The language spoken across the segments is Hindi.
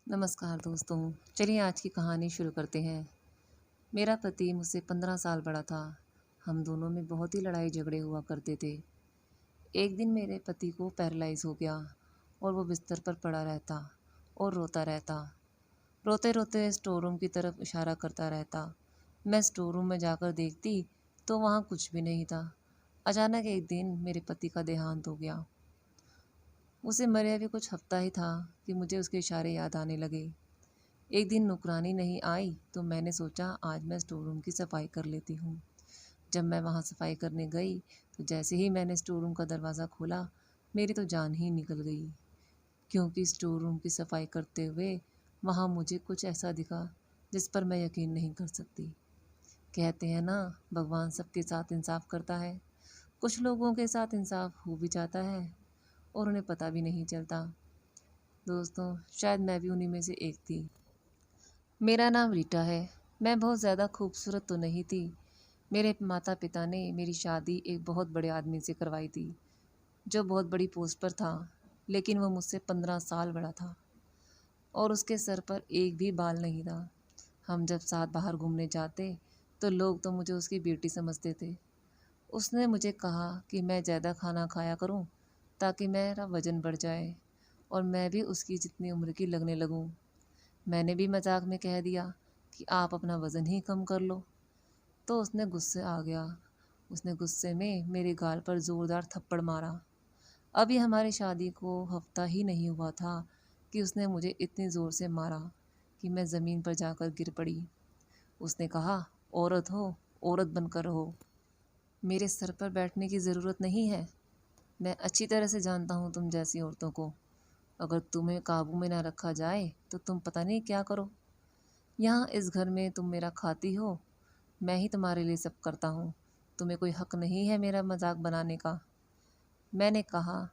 नमस्कार दोस्तों। चलिए आज की कहानी शुरू करते हैं। मेरा पति मुझसे 15 साल बड़ा था। हम दोनों में बहुत ही लड़ाई झगड़े हुआ करते थे। एक दिन मेरे पति को पैरालाइज हो गया और वो बिस्तर पर पड़ा रहता और रोता रहता। रोते रोते स्टोर रूम की तरफ इशारा करता रहता। मैं स्टोर रूम में जाकर देखती तो वहाँ कुछ भी नहीं था। अचानक एक दिन मेरे पति का देहांत हो गया। उसे मरे अभी कुछ हफ्ता ही था कि मुझे उसके इशारे याद आने लगे। एक दिन नौकरानी नहीं आई तो मैंने सोचा आज मैं स्टोर रूम की सफाई कर लेती हूँ। जब मैं वहाँ सफाई करने गई तो जैसे ही मैंने स्टोर रूम का दरवाज़ा खोला मेरी तो जान ही निकल गई, क्योंकि स्टोर रूम की सफाई करते हुए वहाँ मुझे कुछ ऐसा दिखा जिस पर मैं यकीन नहीं कर सकती। कहते हैं ना, भगवान सबके साथ इंसाफ करता है। कुछ लोगों के साथ इंसाफ हो भी जाता है और उन्हें पता भी नहीं चलता। दोस्तों, शायद मैं भी उन्हीं में से एक थी। मेरा नाम रीटा है। मैं बहुत ज़्यादा खूबसूरत तो नहीं थी। मेरे माता पिता ने मेरी शादी एक बहुत बड़े आदमी से करवाई थी जो बहुत बड़ी पोस्ट पर था, लेकिन वो मुझसे 15 साल बड़ा था और उसके सर पर एक भी बाल नहीं था। हम जब साथ बाहर घूमने जाते तो लोग तो मुझे उसकी बेटी समझते थे। उसने मुझे कहा कि मैं ज़्यादा खाना खाया करूं ताकि मेरा वज़न बढ़ जाए और मैं भी उसकी जितनी उम्र की लगने लगूं। मैंने भी मजाक में कह दिया कि आप अपना वज़न ही कम कर लो, तो उसने गुस्से आ गया। उसने गुस्से में मेरे गाल पर ज़ोरदार थप्पड़ मारा। अभी हमारी शादी को हफ्ता ही नहीं हुआ था कि उसने मुझे इतनी ज़ोर से मारा कि मैं ज़मीन पर जाकर गिर पड़ी। उसने कहा, औरत हो, औरत बनकर रहो। मेरे सर पर बैठने की ज़रूरत नहीं है। मैं अच्छी तरह से जानता हूँ तुम जैसी औरतों को। अगर तुम्हें काबू में ना रखा जाए तो तुम पता नहीं क्या करो। यहाँ इस घर में तुम मेरा खाती हो, मैं ही तुम्हारे लिए सब करता हूँ। तुम्हें कोई हक नहीं है मेरा मजाक बनाने का। मैंने कहा,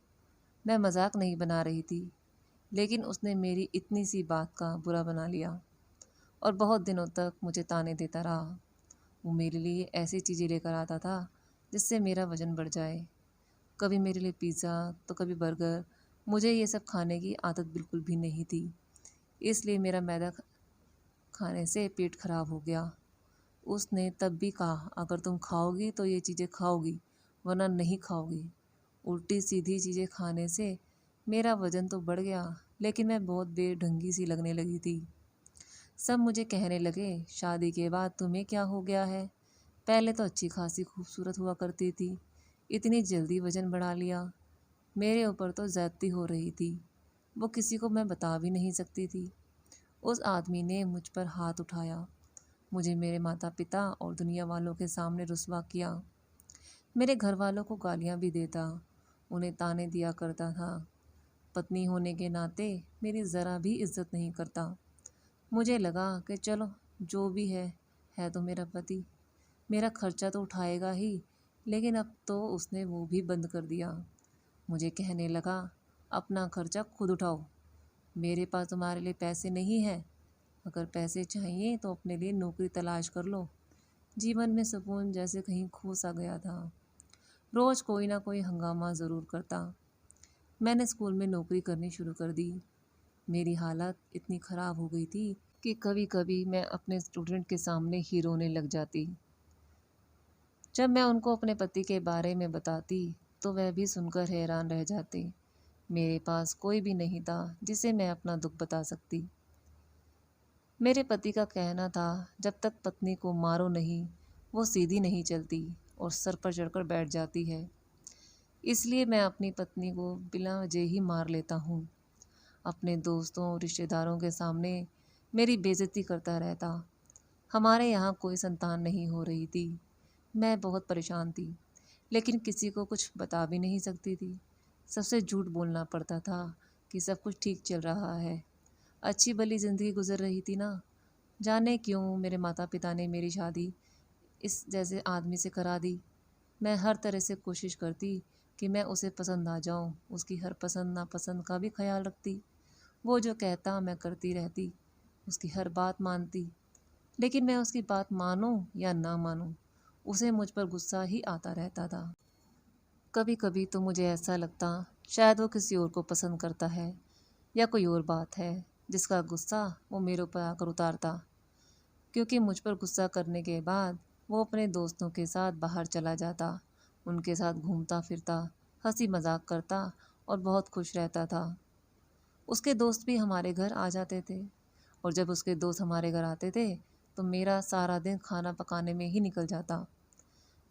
मैं मजाक नहीं बना रही थी, लेकिन उसने मेरी इतनी सी बात का बुरा बना लिया और बहुत दिनों तक मुझे ताने देता रहा। वो मेरे लिए ऐसी चीज़ें लेकर आता था जिससे मेरा वज़न बढ़ जाए। कभी मेरे लिए पिज़्ज़ा तो कभी बर्गर। मुझे ये सब खाने की आदत बिल्कुल भी नहीं थी, इसलिए मेरा मैदा खाने से पेट खराब हो गया। उसने तब भी कहा, अगर तुम खाओगी तो ये चीज़ें खाओगी, वरना नहीं खाओगी। उल्टी सीधी चीज़ें खाने से मेरा वज़न तो बढ़ गया, लेकिन मैं बहुत बेढंगी सी लगने लगी थी। सब मुझे कहने लगे, शादी के बाद तुम्हें क्या हो गया है? पहले तो अच्छी खासी खूबसूरत हुआ करती थी, इतनी जल्दी वज़न बढ़ा लिया। मेरे ऊपर तो ज़्यादती हो रही थी, वो किसी को मैं बता भी नहीं सकती थी। उस आदमी ने मुझ पर हाथ उठाया, मुझे मेरे माता पिता और दुनिया वालों के सामने रुस्वा किया। मेरे घर वालों को गालियाँ भी देता, उन्हें ताने दिया करता था। पत्नी होने के नाते मेरी ज़रा भी इज्जत नहीं करता। मुझे लगा कि चलो, जो भी है तो मेरा पति, मेरा खर्चा तो उठाएगा ही। लेकिन अब तो उसने वो भी बंद कर दिया। मुझे कहने लगा, अपना खर्चा खुद उठाओ, मेरे पास तुम्हारे लिए पैसे नहीं हैं। अगर पैसे चाहिए तो अपने लिए नौकरी तलाश कर लो। जीवन में सुकून जैसे कहीं खो सा गया था। रोज़ कोई ना कोई हंगामा ज़रूर करता। मैंने स्कूल में नौकरी करनी शुरू कर दी। मेरी हालत इतनी ख़राब हो गई थी कि कभी कभी मैं अपने स्टूडेंट के सामने ही रोने लग जाती। जब मैं उनको अपने पति के बारे में बताती तो वह भी सुनकर हैरान रह जाते। मेरे पास कोई भी नहीं था जिसे मैं अपना दुख बता सकती। मेरे पति का कहना था, जब तक पत्नी को मारो नहीं वो सीधी नहीं चलती और सर पर चढ़कर बैठ जाती है। इसलिए मैं अपनी पत्नी को बिना वजह ही मार लेता हूँ। अपने दोस्तों और रिश्तेदारों के सामने मेरी बेइज्जती करता रहता। हमारे यहाँ कोई संतान नहीं हो रही थी। मैं बहुत परेशान थी, लेकिन किसी को कुछ बता भी नहीं सकती थी। सबसे झूठ बोलना पड़ता था कि सब कुछ ठीक चल रहा है, अच्छी भली ज़िंदगी गुजर रही थी ना। जाने क्यों मेरे माता पिता ने मेरी शादी इस जैसे आदमी से करा दी। मैं हर तरह से कोशिश करती कि मैं उसे पसंद आ जाऊं, उसकी हर पसंद नापसंद का भी ख्याल रखती। वो जो कहता मैं करती रहती, उसकी हर बात मानती। लेकिन मैं उसकी बात मानूं या ना मानूं, उसे मुझ पर गुस्सा ही आता रहता था। कभी कभी तो मुझे ऐसा लगता शायद वो किसी और को पसंद करता है या कोई और बात है। जिसका गुस्सा वो मेरे ऊपर आकर उतारता, क्योंकि मुझ पर गुस्सा करने के बाद वो अपने दोस्तों के साथ बाहर चला जाता, उनके साथ घूमता फिरता, हंसी मजाक करता और बहुत खुश रहता था। उसके दोस्त भी हमारे घर आ जाते थे, और जब उसके दोस्त हमारे घर आते थे तो मेरा सारा दिन खाना पकाने में ही निकल जाता।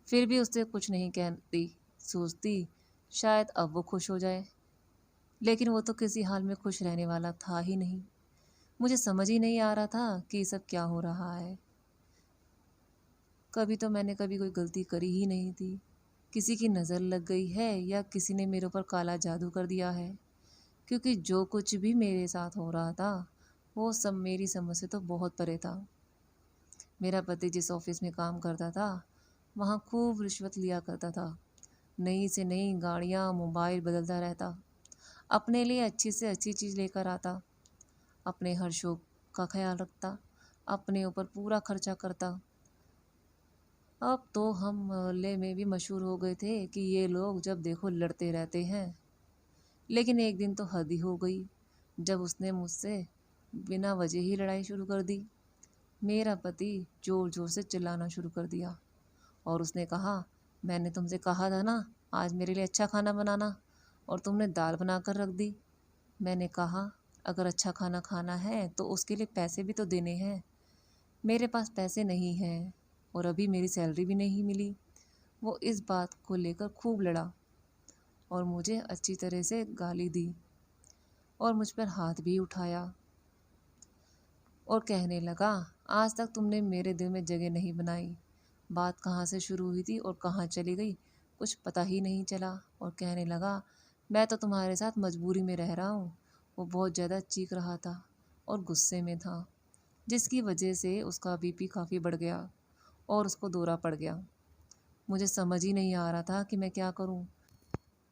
फिर भी उससे कुछ नहीं कहती, सोचती शायद अब वो खुश हो जाए, लेकिन वो तो किसी हाल में खुश रहने वाला था ही नहीं। मुझे समझ ही नहीं आ रहा था कि ये सब क्या हो रहा है। कभी तो मैंने कभी कोई गलती करी ही नहीं थी। किसी की नज़र लग गई है या किसी ने मेरे ऊपर काला जादू कर दिया है, क्योंकि जो कुछ भी मेरे साथ हो रहा था वो सब मेरी समझ से तो बहुत परे था। मेरा पति जिस ऑफिस में काम करता था वहाँ खूब रिश्वत लिया करता था। नई से नई गाड़ियाँ, मोबाइल बदलता रहता, अपने लिए अच्छी से अच्छी चीज़ लेकर आता, अपने हर शौक का ख्याल रखता, अपने ऊपर पूरा खर्चा करता। अब तो हम मोहल्ले में भी मशहूर हो गए थे कि ये लोग जब देखो लड़ते रहते हैं। लेकिन एक दिन तो हद ही हो गई, जब उसने मुझसे बिना वजह ही लड़ाई शुरू कर दी। मेरा पति ज़ोर ज़ोर से चिल्लाना शुरू कर दिया और उसने कहा, मैंने तुमसे कहा था ना आज मेरे लिए अच्छा खाना बनाना, और तुमने दाल बनाकर रख दी। मैंने कहा, अगर अच्छा खाना खाना है तो उसके लिए पैसे भी तो देने हैं। मेरे पास पैसे नहीं हैं और अभी मेरी सैलरी भी नहीं मिली। वो इस बात को लेकर खूब लड़ा और मुझे अच्छी तरह से गाली दी और मुझ पर हाथ भी उठाया और कहने लगा, आज तक तुमने मेरे दिल में जगह नहीं बनाई। बात कहाँ से शुरू हुई थी और कहाँ चली गई कुछ पता ही नहीं चला। और कहने लगा, मैं तो तुम्हारे साथ मजबूरी में रह रहा हूँ। वो बहुत ज़्यादा चीख रहा था और गुस्से में था, जिसकी वजह से उसका बीपी काफ़ी बढ़ गया और उसको दौरा पड़ गया। मुझे समझ ही नहीं आ रहा था कि मैं क्या करूं।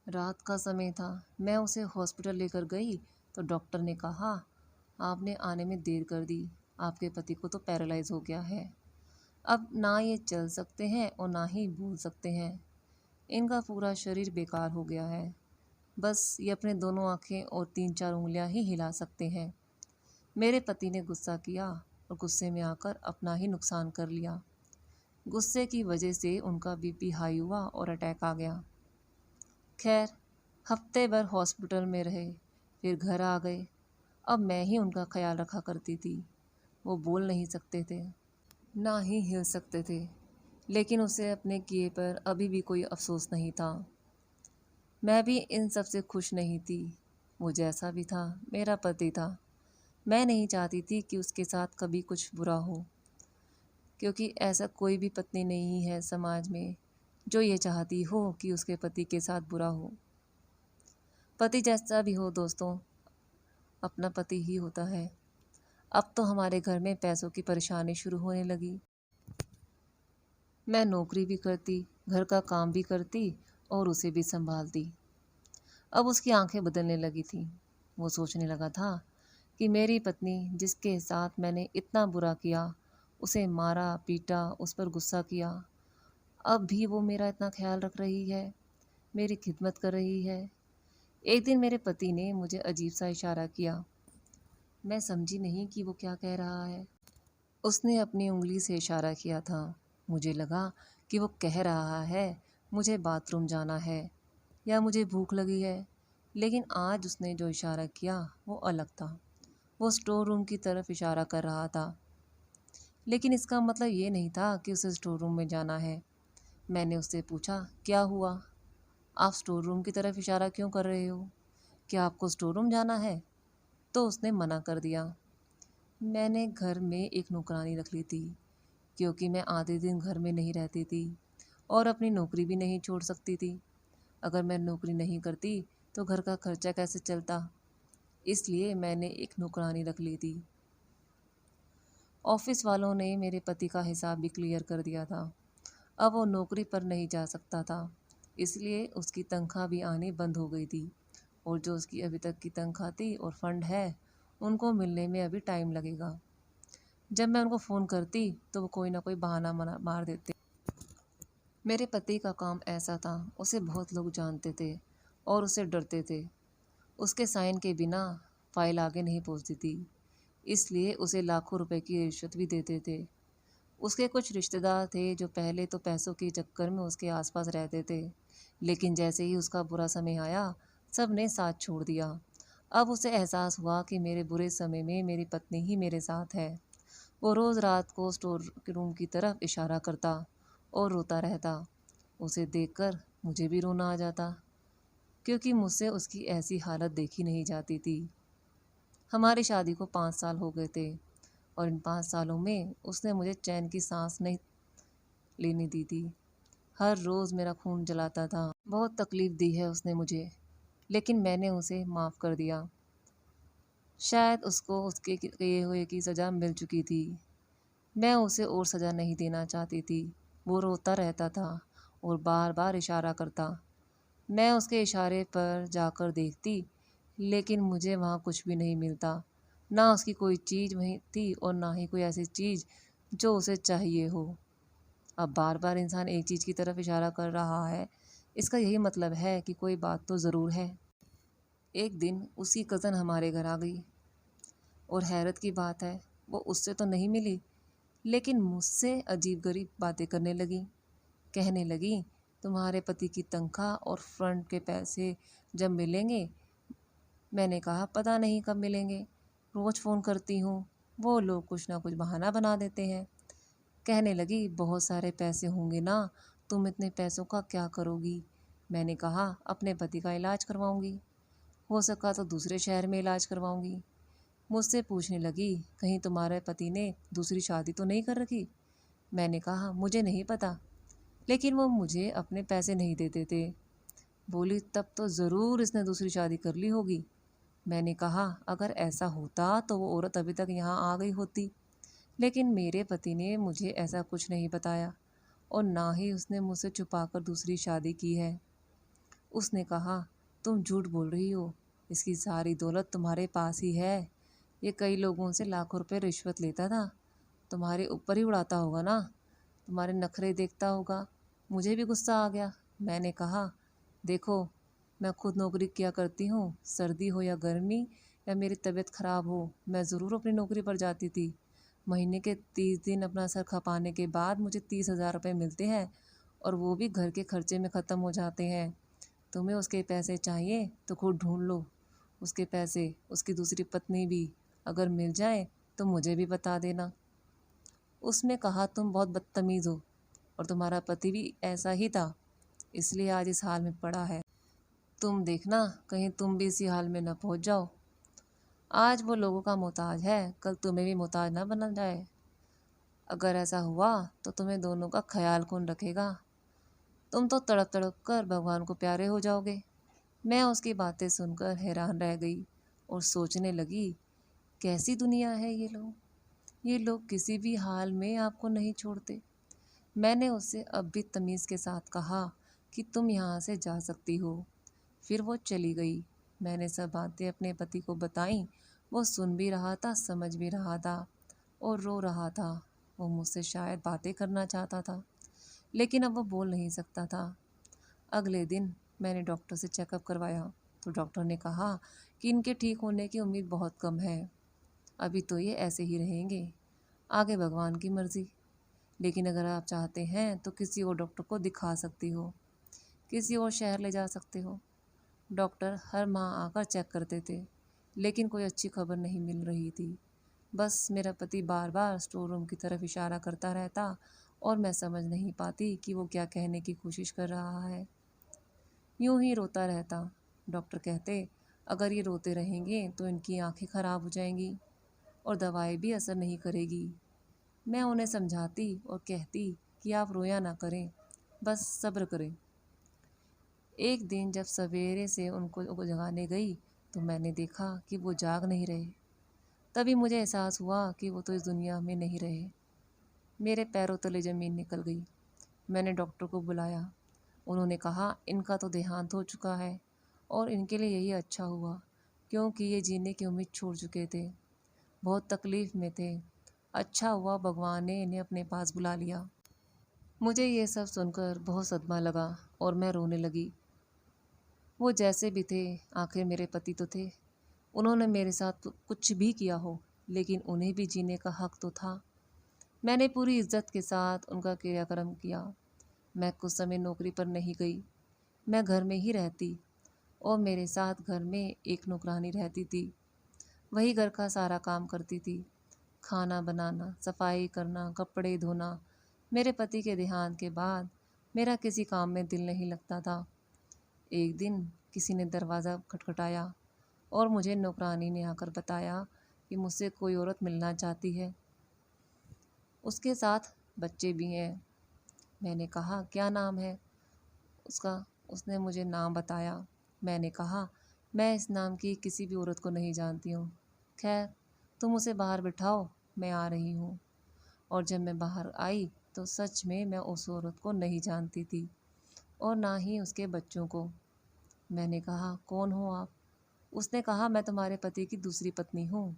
रात का समय था, मैं उसे हॉस्पिटल लेकर गई तो डॉक्टर ने कहा, आपने आने में देर कर दी, आपके पति को तो पैरालाइज हो गया है। अब ना ये चल सकते हैं और ना ही बोल सकते हैं। इनका पूरा शरीर बेकार हो गया है। बस ये अपने दोनों आंखें और 3-4 उंगलियां ही हिला सकते हैं। मेरे पति ने गुस्सा किया और गुस्से में आकर अपना ही नुकसान कर लिया। गुस्से की वजह से उनका बीपी हाई हुआ और अटैक आ गया। खैर, हफ्ते भर हॉस्पिटल में रहे, फिर घर आ गए। अब मैं ही उनका ख्याल रखा करती थी। वो बोल नहीं सकते थे, ना ही हिल सकते थे, लेकिन उसे अपने किए पर अभी भी कोई अफसोस नहीं था। मैं भी इन सब से खुश नहीं थी। वो जैसा भी था मेरा पति था। मैं नहीं चाहती थी कि उसके साथ कभी कुछ बुरा हो, क्योंकि ऐसा कोई भी पत्नी नहीं है समाज में जो ये चाहती हो कि उसके पति के साथ बुरा हो। पति जैसा भी हो दोस्तों, अपना पति ही होता है। अब तो हमारे घर में पैसों की परेशानी शुरू होने लगी। मैं नौकरी भी करती, घर का काम भी करती और उसे भी संभालती। अब उसकी आंखें बदलने लगी थी। वो सोचने लगा था कि मेरी पत्नी जिसके साथ मैंने इतना बुरा किया, उसे मारा पीटा, उस पर गुस्सा किया, अब भी वो मेरा इतना ख्याल रख रही है, मेरी खिदमत कर रही है। एक दिन मेरे पति ने मुझे अजीब सा इशारा किया। मैं समझी नहीं कि वो क्या कह रहा है। उसने अपनी उंगली से इशारा किया था। मुझे लगा कि वो कह रहा है मुझे बाथरूम जाना है या मुझे भूख लगी है, लेकिन आज उसने जो इशारा किया वो अलग था। वो स्टोर रूम की तरफ इशारा कर रहा था, लेकिन इसका मतलब ये नहीं था कि उसे स्टोर रूम में जाना है। मैंने उससे पूछा, क्या हुआ, आप स्टोर रूम की तरफ इशारा क्यों कर रहे हो? क्या आपको स्टोर रूम जाना है? तो उसने मना कर दिया। मैंने घर में एक नौकरानी रख ली थी, क्योंकि मैं आधे दिन घर में नहीं रहती थी और अपनी नौकरी भी नहीं छोड़ सकती थी। अगर मैं नौकरी नहीं करती तो घर का खर्चा कैसे चलता, इसलिए मैंने एक नौकरानी रख ली थी। ऑफिस वालों ने मेरे पति का हिसाब भी क्लियर कर दिया था। अब वो नौकरी पर नहीं जा सकता था, इसलिए उसकी तनख्वाह भी आनी बंद हो गई थी, और जो उसकी अभी तक की तनख्वाह थी और फंड है उनको मिलने में अभी टाइम लगेगा। जब मैं उनको फ़ोन करती तो वो कोई ना कोई बहाना मार देते। मेरे पति का काम ऐसा था, उसे बहुत लोग जानते थे और उससे डरते थे। उसके साइन के बिना फाइल आगे नहीं पहुंचती थी, इसलिए उसे लाखों रुपए की रिश्वत भी देते थे। उसके कुछ रिश्तेदार थे जो पहले तो पैसों के चक्कर में उसके आसपास रहते थे, लेकिन जैसे ही उसका बुरा समय आया, सब ने साथ छोड़ दिया। अब उसे एहसास हुआ कि मेरे बुरे समय में मेरी पत्नी ही मेरे साथ है। वो रोज़ रात को स्टोर रूम की तरफ इशारा करता और रोता रहता। उसे देखकर मुझे भी रोना आ जाता, क्योंकि मुझसे उसकी ऐसी हालत देखी नहीं जाती थी। हमारी शादी को 5 साल हो गए थे और इन 5 सालों में उसने मुझे चैन की सांस नहीं लेने दी थी। हर रोज़ मेरा खून जलाता था। बहुत तकलीफ़ दी है उसने मुझे, लेकिन मैंने उसे माफ़ कर दिया। शायद उसको उसके किए हुए की सज़ा मिल चुकी थी। मैं उसे और सज़ा नहीं देना चाहती थी। वो रोता रहता था और बार बार इशारा करता। मैं उसके इशारे पर जाकर देखती, लेकिन मुझे वहाँ कुछ भी नहीं मिलता। ना उसकी कोई चीज़ वहीं थी और ना ही कोई ऐसी चीज़ जो उसे चाहिए हो। अब बार बार इंसान एक चीज़ की तरफ इशारा कर रहा है, इसका यही मतलब है कि कोई बात तो ज़रूर है। एक दिन उसकी कज़न हमारे घर आ गई और हैरत की बात है, वो उससे तो नहीं मिली, लेकिन मुझसे अजीब-गरीब बातें करने लगी। कहने लगी, तुम्हारे पति की तनख्वाह और फ्रंट के पैसे जब मिलेंगे। मैंने कहा, पता नहीं कब मिलेंगे, रोज़ फ़ोन करती हूँ, वो लोग कुछ ना कुछ बहाना बना देते हैं। कहने लगी, बहुत सारे पैसे होंगे ना, तुम इतने पैसों का क्या करोगी? मैंने कहा, अपने पति का इलाज करवाऊंगी, हो सका तो दूसरे शहर में इलाज करवाऊंगी। मुझसे पूछने लगी, कहीं तुम्हारे पति ने दूसरी शादी तो नहीं कर रखी? मैंने कहा, मुझे नहीं पता, लेकिन वो मुझे अपने पैसे नहीं देते थे। बोली, तब तो ज़रूर इसने दूसरी शादी कर ली होगी। मैंने कहा, अगर ऐसा होता तो वो औरत अभी तक यहाँ आ गई होती, लेकिन मेरे पति ने मुझे ऐसा कुछ नहीं बताया और ना ही उसने मुझसे छुपाकर दूसरी शादी की है। उसने कहा, तुम झूठ बोल रही हो, इसकी सारी दौलत तुम्हारे पास ही है। ये कई लोगों से लाखों रुपए रिश्वत लेता था, तुम्हारे ऊपर ही उड़ाता होगा ना, तुम्हारे नखरे देखता होगा। मुझे भी गुस्सा आ गया। मैंने कहा, देखो, मैं खुद नौकरी किया करती हूँ, सर्दी हो या गर्मी या मेरी तबीयत ख़राब हो, मैं ज़रूर अपनी नौकरी पर जाती थी। महीने के 30 दिन अपना सर खपाने के बाद मुझे 30,000 रुपये मिलते हैं और वो भी घर के खर्चे में ख़त्म हो जाते हैं। तुम्हें उसके पैसे चाहिए तो खुद ढूंढ लो उसके पैसे। उसकी दूसरी पत्नी भी अगर मिल जाए तो मुझे भी बता देना। उसने कहा, तुम बहुत बदतमीज़ हो और तुम्हारा पति भी ऐसा ही था, इसलिए आज इस हाल में पड़ा है। तुम देखना कहीं तुम भी इसी हाल में न पहुंच जाओ। आज वो लोगों का मोहताज है, कल तुम्हें भी मोहताज ना बना जाए। अगर ऐसा हुआ तो तुम्हें दोनों का ख्याल कौन रखेगा? तुम तो तड़प तड़प कर भगवान को प्यारे हो जाओगे। मैं उसकी बातें सुनकर हैरान रह गई और सोचने लगी, कैसी दुनिया है ये लोग। ये लोग किसी भी हाल में आपको नहीं छोड़ते। मैंने उससे अब भी तमीज़ के साथ कहा कि तुम यहाँ से जा सकती हो। फिर वो चली गई। मैंने सब बातें अपने पति को बताईं। वो सुन भी रहा था, समझ भी रहा था और रो रहा था। वो मुझसे शायद बातें करना चाहता था, लेकिन अब वो बोल नहीं सकता था। अगले दिन मैंने डॉक्टर से चेकअप करवाया तो डॉक्टर ने कहा कि इनके ठीक होने की उम्मीद बहुत कम है। अभी तो ये ऐसे ही रहेंगे, आगे भगवान की मर्ज़ी। लेकिन अगर आप चाहते हैं तो किसी और डॉक्टर को दिखा सकती हो, किसी और शहर ले जा सकते हो। डॉक्टर हर माह आकर चेक करते थे, लेकिन कोई अच्छी खबर नहीं मिल रही थी। बस मेरा पति बार बार स्टोर रूम की तरफ इशारा करता रहता और मैं समझ नहीं पाती कि वो क्या कहने की कोशिश कर रहा है। यूं ही रोता रहता। डॉक्टर कहते, अगर ये रोते रहेंगे तो इनकी आंखें खराब हो जाएंगी और दवाई भी असर नहीं करेगी। मैं उन्हें समझाती और कहती कि आप रोया ना करें, बस सब्र करें। एक दिन जब सवेरे से उनको जगाने गई तो मैंने देखा कि वो जाग नहीं रहे। तभी मुझे एहसास हुआ कि वो तो इस दुनिया में नहीं रहे। मेरे पैरों तले ज़मीन निकल गई। मैंने डॉक्टर को बुलाया। उन्होंने कहा, इनका तो देहांत हो चुका है और इनके लिए यही अच्छा हुआ, क्योंकि ये जीने की उम्मीद छोड़ चुके थे, बहुत तकलीफ़ में थे। अच्छा हुआ भगवान ने इन्हें अपने पास बुला लिया। मुझे ये सब सुनकर बहुत सदमा लगा और मैं रोने लगी। वो जैसे भी थे, आखिर मेरे पति तो थे। उन्होंने मेरे साथ तो कुछ भी किया हो, लेकिन उन्हें भी जीने का हक तो था। मैंने पूरी इज्जत के साथ उनका क्रियाक्रम किया। मैं कुछ समय नौकरी पर नहीं गई। मैं घर में ही रहती और मेरे साथ घर में एक नौकरानी रहती थी। वही घर का सारा काम करती थी, खाना बनाना, सफाई करना, कपड़े धोना। मेरे पति के देहांत के बाद मेरा किसी काम में दिल नहीं लगता था। एक दिन किसी ने दरवाज़ा खटखटाया और मुझे नौकरानी ने आकर बताया कि मुझसे कोई औरत मिलना चाहती है, उसके साथ बच्चे भी हैं। मैंने कहा क्या नाम है उसका? उसने मुझे नाम बताया। मैंने कहा मैं इस नाम की किसी भी औरत को नहीं जानती हूँ। खैर, तुम उसे बाहर बिठाओ, मैं आ रही हूँ। और जब मैं बाहर आई तो सच में मैं उस औरत को नहीं जानती थी और ना ही उसके बच्चों को। मैंने कहा कौन हो आप? उसने कहा मैं तुम्हारे पति की दूसरी पत्नी हूँ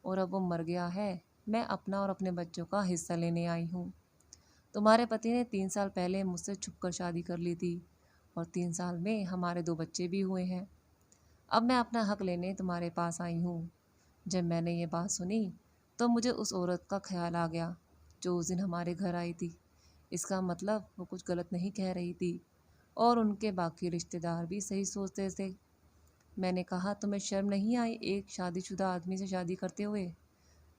और अब वो मर गया है। मैं अपना और अपने बच्चों का हिस्सा लेने आई हूँ। तुम्हारे पति ने 3 साल पहले मुझसे छुपकर शादी कर ली थी और 3 साल में हमारे 2 बच्चे भी हुए हैं। अब मैं अपना हक लेने तुम्हारे पास आई हूँ। जब मैंने ये बात सुनी तो मुझे उस औरत का ख्याल आ गया जो उस दिन हमारे घर आई थी। इसका मतलब वो कुछ गलत नहीं कह रही थी और उनके बाकी रिश्तेदार भी सही सोचते थे। मैंने कहा तुम्हें शर्म नहीं आई एक शादीशुदा आदमी से शादी करते हुए?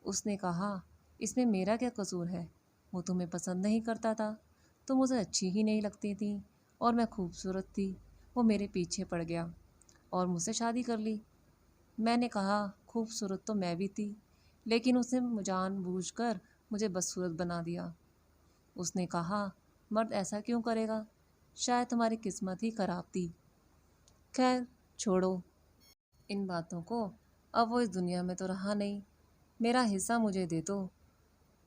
उसने कहा इसमें मेरा क्या कसूर है? वो तुम्हें पसंद नहीं करता था, तो मुझे अच्छी ही नहीं लगती थी और मैं खूबसूरत थी। वो मेरे पीछे पड़ गया और मुझसे शादी कर ली। मैंने कहा खूबसूरत तो मैं भी थी, लेकिन उसने जानबूझकर मुझे बदसूरत बना दिया। उसने कहा मर्द ऐसा क्यों करेगा? शायद तुम्हारी किस्मत ही खराब थी। खैर छोड़ो इन बातों को, अब वो इस दुनिया में तो रहा नहीं। मेरा हिस्सा मुझे दे दो।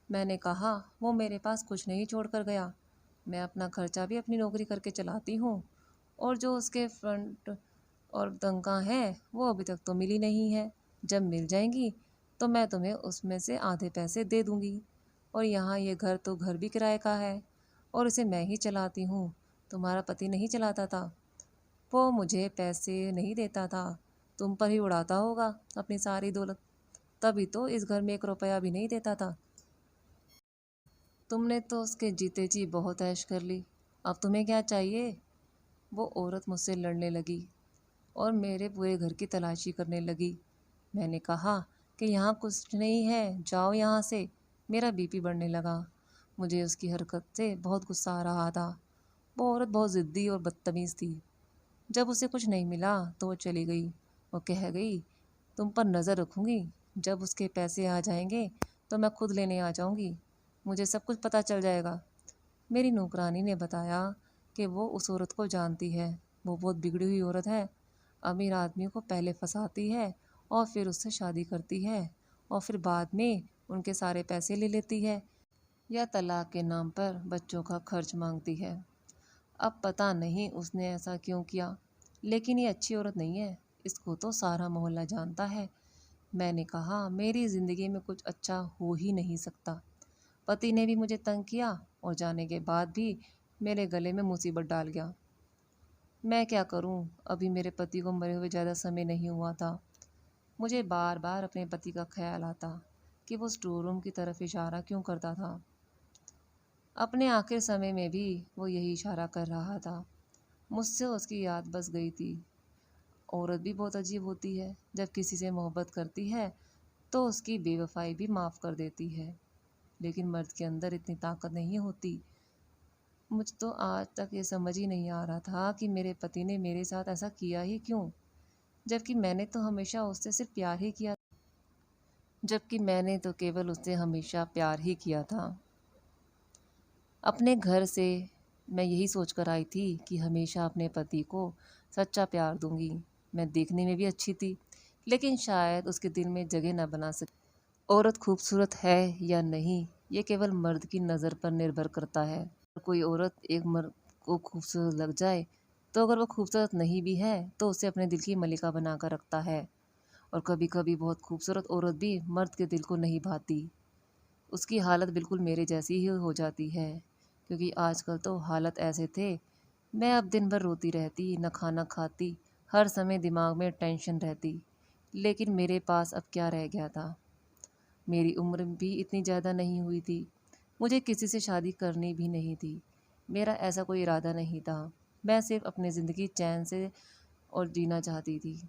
मैंने कहा वो मेरे पास कुछ नहीं छोड़ कर गया। मैं अपना खर्चा भी अपनी नौकरी करके चलाती हूँ और जो उसके फ्रंट और तनख्वाह है वो अभी तक तो मिली नहीं है। जब मिल जाएंगी तो मैं तुम्हें उसमें से आधे पैसे दे दूँगी। और यहाँ ये घर तो घर भी किराए का है और इसे मैं ही चलाती हूँ, तुम्हारा पति नहीं चलाता था। वो मुझे पैसे नहीं देता था, तुम पर ही उड़ाता होगा अपनी सारी दौलत। तभी तो इस घर में 1 रुपया भी नहीं देता था। तुमने तो उसके जीते जी बहुत ऐश कर ली, अब तुम्हें क्या चाहिए? वो औरत मुझसे लड़ने लगी और मेरे पूरे घर की तलाशी करने लगी। मैंने कहा कि यहाँ कुछ नहीं है, जाओ यहाँ से। मेरा बीपी बढ़ने लगा। मुझे उसकी हरकत से बहुत गुस्सा आ रहा था। वो औरत बहुत ज़िद्दी और बदतमीज़ थी। जब उसे कुछ नहीं मिला तो वो चली गई। वो कह गई तुम पर नज़र रखूँगी, जब उसके पैसे आ जाएंगे तो मैं खुद लेने आ जाऊँगी, मुझे सब कुछ पता चल जाएगा। मेरी नौकरानी ने बताया कि वो उस औरत को जानती है। वो बहुत बिगड़ी हुई औरत है। अमीर आदमी को पहले फंसाती है और फिर उससे शादी करती है और फिर बाद में उनके सारे पैसे ले लेती है या तलाक के नाम पर बच्चों का खर्च मांगती है। अब पता नहीं उसने ऐसा क्यों किया, लेकिन ये अच्छी औरत नहीं है, इसको तो सारा मोहल्ला जानता है। मैंने कहा मेरी ज़िंदगी में कुछ अच्छा हो ही नहीं सकता। पति ने भी मुझे तंग किया और जाने के बाद भी मेरे गले में मुसीबत डाल गया। मैं क्या करूं? अभी मेरे पति को मरे हुए ज़्यादा समय नहीं हुआ था। मुझे बार बार अपने पति का ख्याल आता कि वो स्टोर रूम की तरफ इशारा क्यों करता था। अपने आखिर समय में भी वो यही इशारा कर रहा था। मुझसे उसकी याद बस गई थी। औरत भी बहुत अजीब होती है, जब किसी से मोहब्बत करती है तो उसकी बेवफाई भी माफ़ कर देती है, लेकिन मर्द के अंदर इतनी ताकत नहीं होती। मुझ तो आज तक ये समझ ही नहीं आ रहा था कि मेरे पति ने मेरे साथ ऐसा किया ही क्यों, जबकि मैंने तो हमेशा उससे सिर्फ प्यार ही किया जबकि मैंने तो केवल उससे हमेशा प्यार ही किया था। अपने घर से मैं यही सोचकर आई थी कि हमेशा अपने पति को सच्चा प्यार दूंगी। मैं देखने में भी अच्छी थी, लेकिन शायद उसके दिल में जगह न बना सकी। औरत खूबसूरत है या नहीं, ये केवल मर्द की नज़र पर निर्भर करता है। कोई औरत एक मर्द को खूबसूरत लग जाए तो अगर वो खूबसूरत नहीं भी है तो उसे अपने दिल की मलिका बनाकर रखता है। और कभी कभी बहुत खूबसूरत औरत भी मर्द के दिल को नहीं भाती। उसकी हालत बिल्कुल मेरे जैसी ही हो जाती है, क्योंकि आजकल तो हालत ऐसे थे। मैं अब दिन भर रोती रहती, न खाना खाती, हर समय दिमाग में टेंशन रहती। लेकिन मेरे पास अब क्या रह गया था। मेरी उम्र भी इतनी ज़्यादा नहीं हुई थी। मुझे किसी से शादी करनी भी नहीं थी। मेरा ऐसा कोई इरादा नहीं था। मैं सिर्फ अपनी ज़िंदगी चैन से और जीना चाहती थी।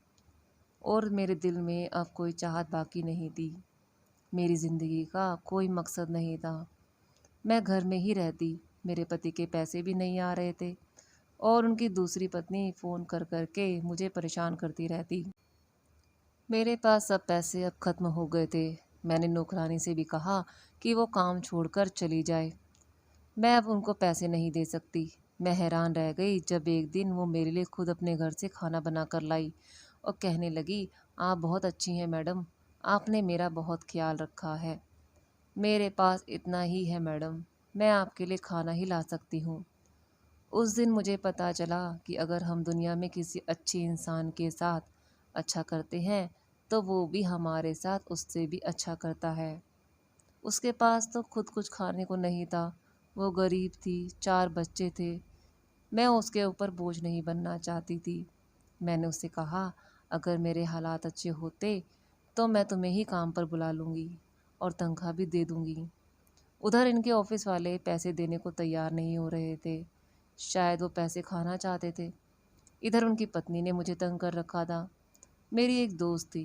और मेरे दिल में अब कोई चाहत बाकी नहीं थी। मेरी ज़िंदगी का कोई मकसद नहीं था। मैं घर में ही रहती। मेरे पति के पैसे भी नहीं आ रहे थे और उनकी दूसरी पत्नी फ़ोन कर कर के मुझे परेशान करती रहती। मेरे पास सब पैसे अब ख़त्म हो गए थे। मैंने नौकरानी से भी कहा कि वो काम छोड़कर चली जाए। मैं अब उनको पैसे नहीं दे सकती। मैं हैरान रह गई जब एक दिन वो मेरे लिए खुद अपने घर से खाना बना कर लाई और कहने लगी, आप बहुत अच्छी हैं मैडम, आपने मेरा बहुत ख्याल रखा है। मेरे पास इतना ही है मैडम, मैं आपके लिए खाना ही ला सकती हूँ। उस दिन मुझे पता चला कि अगर हम दुनिया में किसी अच्छे इंसान के साथ अच्छा करते हैं तो वो भी हमारे साथ उससे भी अच्छा करता है। उसके पास तो खुद कुछ खाने को नहीं था। वो गरीब थी, 4 बच्चे थे। मैं उसके ऊपर बोझ नहीं बनना चाहती थी। मैंने उससे कहा, अगर मेरे हालात अच्छे होते तो मैं तुम्हें ही काम पर बुला लूँगी और तनख्वाह भी दे दूँगी। उधर इनके ऑफिस वाले पैसे देने को तैयार नहीं हो रहे थे। शायद वो पैसे खाना चाहते थे। इधर उनकी पत्नी ने मुझे तंग कर रखा था। मेरी एक दोस्त थी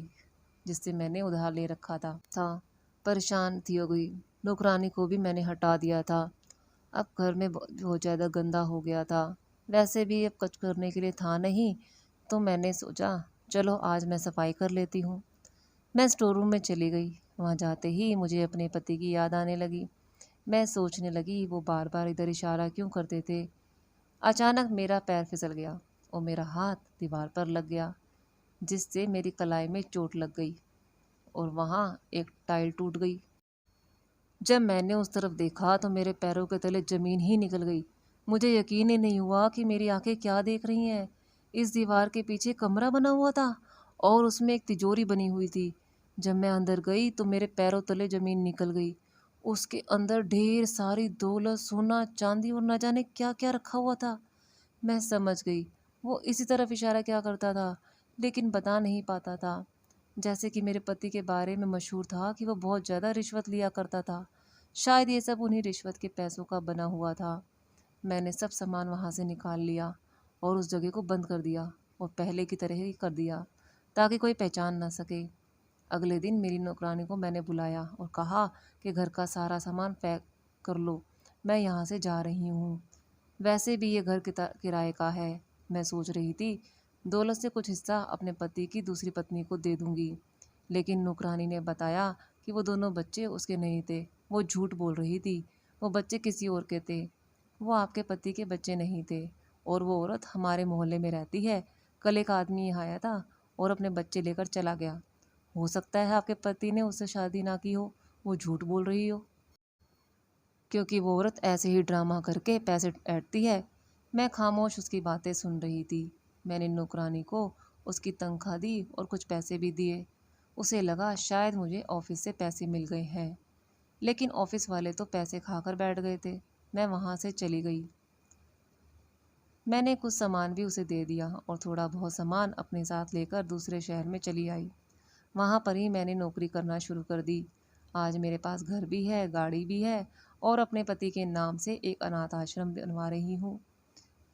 जिससे मैंने उधार ले रखा था। परेशान थी हो गई। नौकरानी को भी मैंने हटा दिया था। अब घर में बहुत ज़्यादा गंदा हो गया था। वैसे भी अब कुछ करने के लिए था नहीं, तो मैंने सोचा चलो आज मैं सफाई कर लेती हूँ। मैं स्टोर रूम में चली गई। वहाँ जाते ही मुझे अपने पति की याद आने लगी। मैं सोचने लगी वो बार बार इधर इशारा क्यों करते थे। अचानक मेरा पैर फिसल गया और मेरा हाथ दीवार पर लग गया, जिससे मेरी कलाई में चोट लग गई और वहाँ एक टाइल टूट गई। जब मैंने उस तरफ देखा तो मेरे पैरों के तले ज़मीन ही निकल गई। मुझे यकीन ही नहीं हुआ कि मेरी आंखें क्या देख रही हैं। इस दीवार के पीछे कमरा बना हुआ था और उसमें एक तिजोरी बनी हुई थी। जब मैं अंदर गई तो मेरे पैरों तले ज़मीन निकल गई। उसके अंदर ढेर सारी दौलत, सोना, चांदी और न जाने क्या क्या रखा हुआ था। मैं समझ गई वो इसी तरफ इशारा क्या करता था, लेकिन बता नहीं पाता था। जैसे कि मेरे पति के बारे में मशहूर था कि वो बहुत ज़्यादा रिश्वत लिया करता था। शायद ये सब उन्हीं रिश्वत के पैसों का बना हुआ था। मैंने सब सामान वहाँ से निकाल लिया और उस जगह को बंद कर दिया और पहले की तरह ही कर दिया ताकि कोई पहचान ना सके। अगले दिन मेरी नौकरानी को मैंने बुलाया और कहा कि घर का सारा सामान पैक कर लो, मैं यहाँ से जा रही हूँ। वैसे भी ये घर किराए का है। मैं सोच रही थी दौलत से कुछ हिस्सा अपने पति की दूसरी पत्नी को दे दूंगी, लेकिन नौकरानी ने बताया कि वो दोनों बच्चे उसके नहीं थे। वो झूठ बोल रही थी। वो बच्चे किसी और के थे। वो आपके पति के बच्चे नहीं थे और वो औरत हमारे मोहल्ले में रहती है। कल एक आदमी यहाँ आया था और अपने बच्चे लेकर चला गया। हो सकता है आपके पति ने उससे शादी ना की हो, वो झूठ बोल रही हो, क्योंकि वो औरत ऐसे ही ड्रामा करके पैसे ऐंठती है। मैं खामोश उसकी बातें सुन रही थी। मैंने नौकरानी को उसकी तनख्वाह दी और कुछ पैसे भी दिए। उसे लगा शायद मुझे ऑफिस से पैसे मिल गए हैं, लेकिन ऑफिस वाले तो पैसे खाकर बैठ गए थे। मैं वहाँ से चली गई। मैंने कुछ सामान भी उसे दे दिया और थोड़ा बहुत सामान अपने साथ लेकर दूसरे शहर में चली आई। वहाँ पर ही मैंने नौकरी करना शुरू कर दी। आज मेरे पास घर भी है, गाड़ी भी है और अपने पति के नाम से एक अनाथ आश्रम बनवा रही हूँ,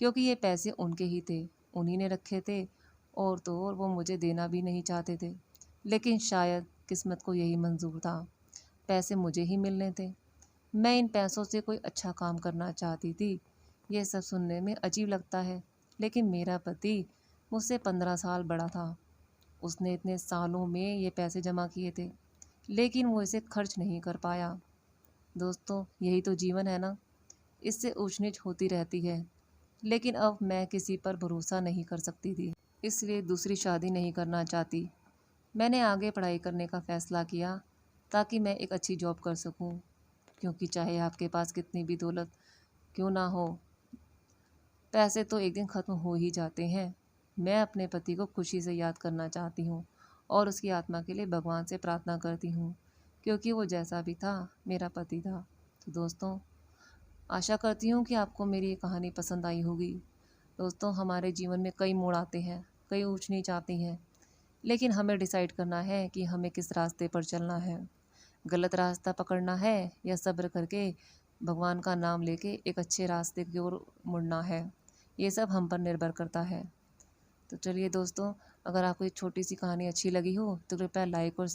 क्योंकि ये पैसे उनके ही थे, उन्हीं ने रखे थे। और तो और वो मुझे देना भी नहीं चाहते थे, लेकिन शायद किस्मत को यही मंजूर था, पैसे मुझे ही मिलने थे। मैं इन पैसों से कोई अच्छा काम करना चाहती थी। ये सब सुनने में अजीब लगता है, लेकिन मेरा पति मुझसे 15 साल बड़ा था। उसने इतने सालों में ये पैसे जमा किए थे, लेकिन वो इसे खर्च नहीं कर पाया। दोस्तों, यही तो जीवन है ना, इससे ऊंच नीच होती रहती है। लेकिन अब मैं किसी पर भरोसा नहीं कर सकती थी, इसलिए दूसरी शादी नहीं करना चाहती। मैंने आगे पढ़ाई करने का फ़ैसला किया ताकि मैं एक अच्छी जॉब कर सकूं, क्योंकि चाहे आपके पास कितनी भी दौलत क्यों ना हो, पैसे तो एक दिन ख़त्म हो ही जाते हैं। मैं अपने पति को खुशी से याद करना चाहती हूँ और उसकी आत्मा के लिए भगवान से प्रार्थना करती हूँ, क्योंकि वो जैसा भी था मेरा पति था। तो दोस्तों, आशा करती हूँ कि आपको मेरी ये कहानी पसंद आई होगी। दोस्तों, हमारे जीवन में कई मोड़ आते हैं, कई ऊंच नीच आती हैं, लेकिन हमें डिसाइड करना है कि हमें किस रास्ते पर चलना है। गलत रास्ता पकड़ना है या सब्र करके भगवान का नाम लेके एक अच्छे रास्ते की ओर मुड़ना है, ये सब हम पर निर्भर करता है। तो चलिए दोस्तों, अगर आपको ये छोटी सी कहानी अच्छी लगी हो तो कृपया लाइक और